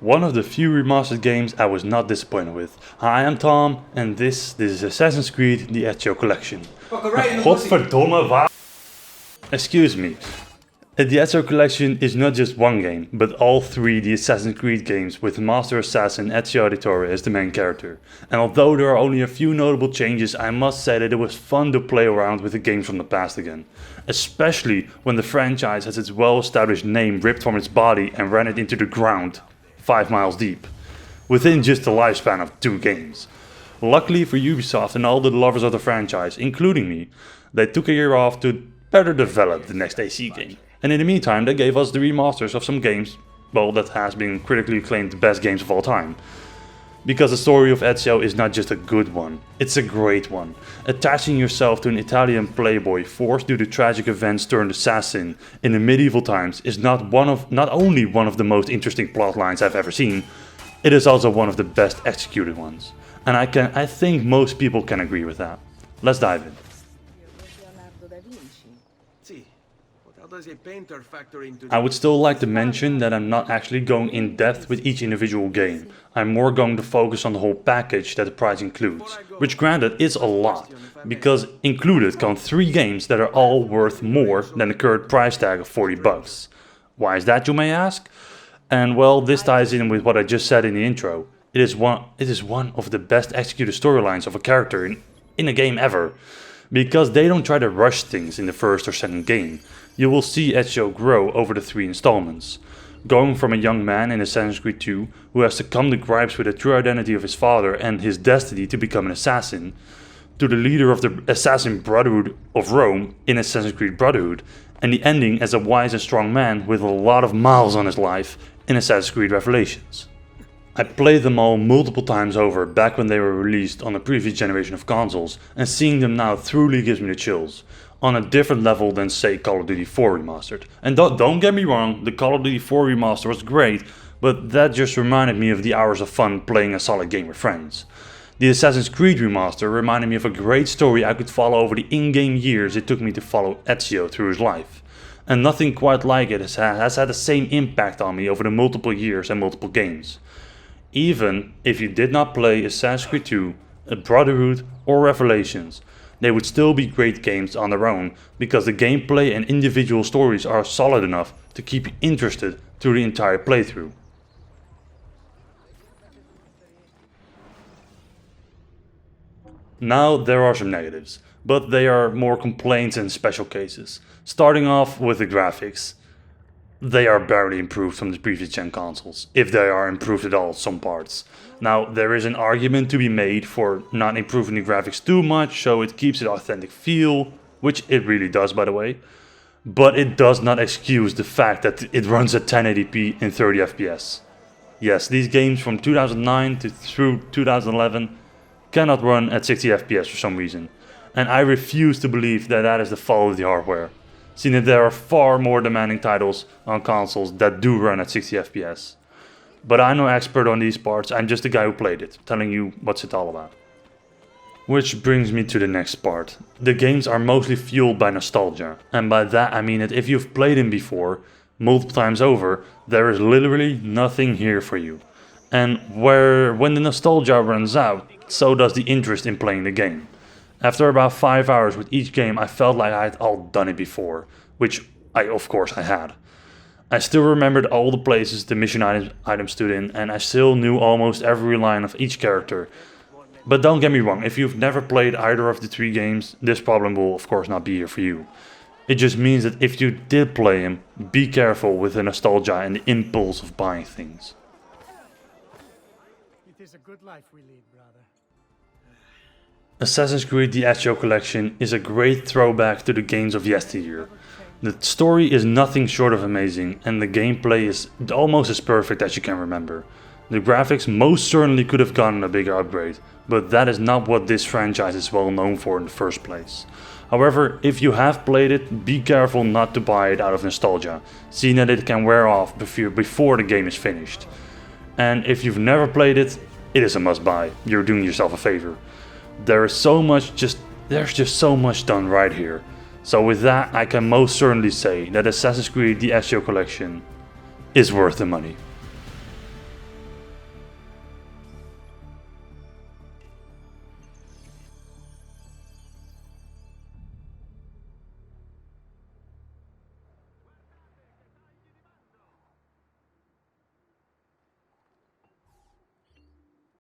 One of the few remastered games I was not disappointed with. Hi, I'm Tom, and this is Assassin's Creed The Ezio Collection. Godverdomme, waar... Excuse me. The Ezio Collection is not just one game, but all three the Assassin's Creed games with Master Assassin Ezio Auditore as the main character. And although there are only a few notable changes, I must say that it was fun to play around with the games from the past again. Especially when the franchise has its well-established name ripped from its body and ran it into the ground 5 miles deep, within just the lifespan of 2 games. Luckily for Ubisoft and all the lovers of the franchise, including me, they took a year off to better develop the next AC game. And in the meantime they gave us the remasters of some games, well, that has been critically acclaimed the best games of all time. Because the story of Ezio is not just a good one, it's a great one. Attaching yourself to an Italian playboy forced due to tragic events turned assassin in the medieval times is not only one of the most interesting plot lines I've ever seen, it is also one of the best executed ones. And I think most people can agree with that. Let's dive in. I would still like to mention that I'm not actually going in depth with each individual game. I'm more going to focus on the whole package that the price includes, which granted is a lot, because included come 3 games that are all worth more than the current price tag of $40. Why is that, you may ask? And well, this ties in with what I just said in the intro. It is one of the best executed storylines of a character in a game ever, because they don't try to rush things in the first or second game. You will see Ezio grow over the 3 installments, going from a young man in Assassin's Creed 2 who has to come to gripes with the true identity of his father and his destiny to become an assassin, to the leader of the Assassin Brotherhood of Rome in Assassin's Creed Brotherhood, and the ending as a wise and strong man with a lot of miles on his life in Assassin's Creed Revelations. I played them all multiple times over back when they were released on the previous generation of consoles, and seeing them now truly gives me the chills. On a different level than, say, Call of Duty 4 Remastered. And don't get me wrong, the Call of Duty 4 Remaster was great, but that just reminded me of the hours of fun playing a solid game with friends. The Assassin's Creed Remaster reminded me of a great story I could follow over the in-game years it took me to follow Ezio through his life. And nothing quite like it has had the same impact on me over the multiple years and multiple games. Even if you did not play Assassin's Creed 2, Brotherhood or Revelations, they would still be great games on their own, because the gameplay and individual stories are solid enough to keep you interested through the entire playthrough. Now there are some negatives, but they are more complaints and special cases. Starting off with the graphics. They are barely improved from the previous gen consoles, if they are improved at all some parts. Now there is an argument to be made for not improving the graphics too much so it keeps its authentic feel, which it really does by the way, but it does not excuse the fact that it runs at 1080p in 30 FPS. Yes, these games from 2009 through 2011 cannot run at 60 FPS for some reason, and I refuse to believe that that is the fault of the hardware, seeing that there are far more demanding titles on consoles that do run at 60 FPS. But I'm no expert on these parts, I'm just a guy who played it, telling you what's it all about. Which brings me to the next part. The games are mostly fueled by nostalgia, and by that I mean that if you've played them before, multiple times over, there is literally nothing here for you. And when the nostalgia runs out, so does the interest in playing the game. After about 5 hours with each game, I felt like I had all done it before, which of course I had. I still remembered all the places the mission items stood in, and I still knew almost every line of each character. But don't get me wrong, if you've never played either of the 3 games, this problem will of course not be here for you. It just means that if you did play them, be careful with the nostalgia and the impulse of buying things. It is a good life we lead, brother. Assassin's Creed The Ezio Collection is a great throwback to the games of yesteryear. The story is nothing short of amazing, and the gameplay is almost as perfect as you can remember. The graphics most certainly could have gotten a bigger upgrade, but that is not what this franchise is well known for in the first place. However, if you have played it, be careful not to buy it out of nostalgia, seeing that it can wear off before the game is finished. And if you've never played it, it is a must buy, you're doing yourself a favor. There's just so much done right here. So with that, I can most certainly say that Assassin's Creed The Ezio Collection is worth the money.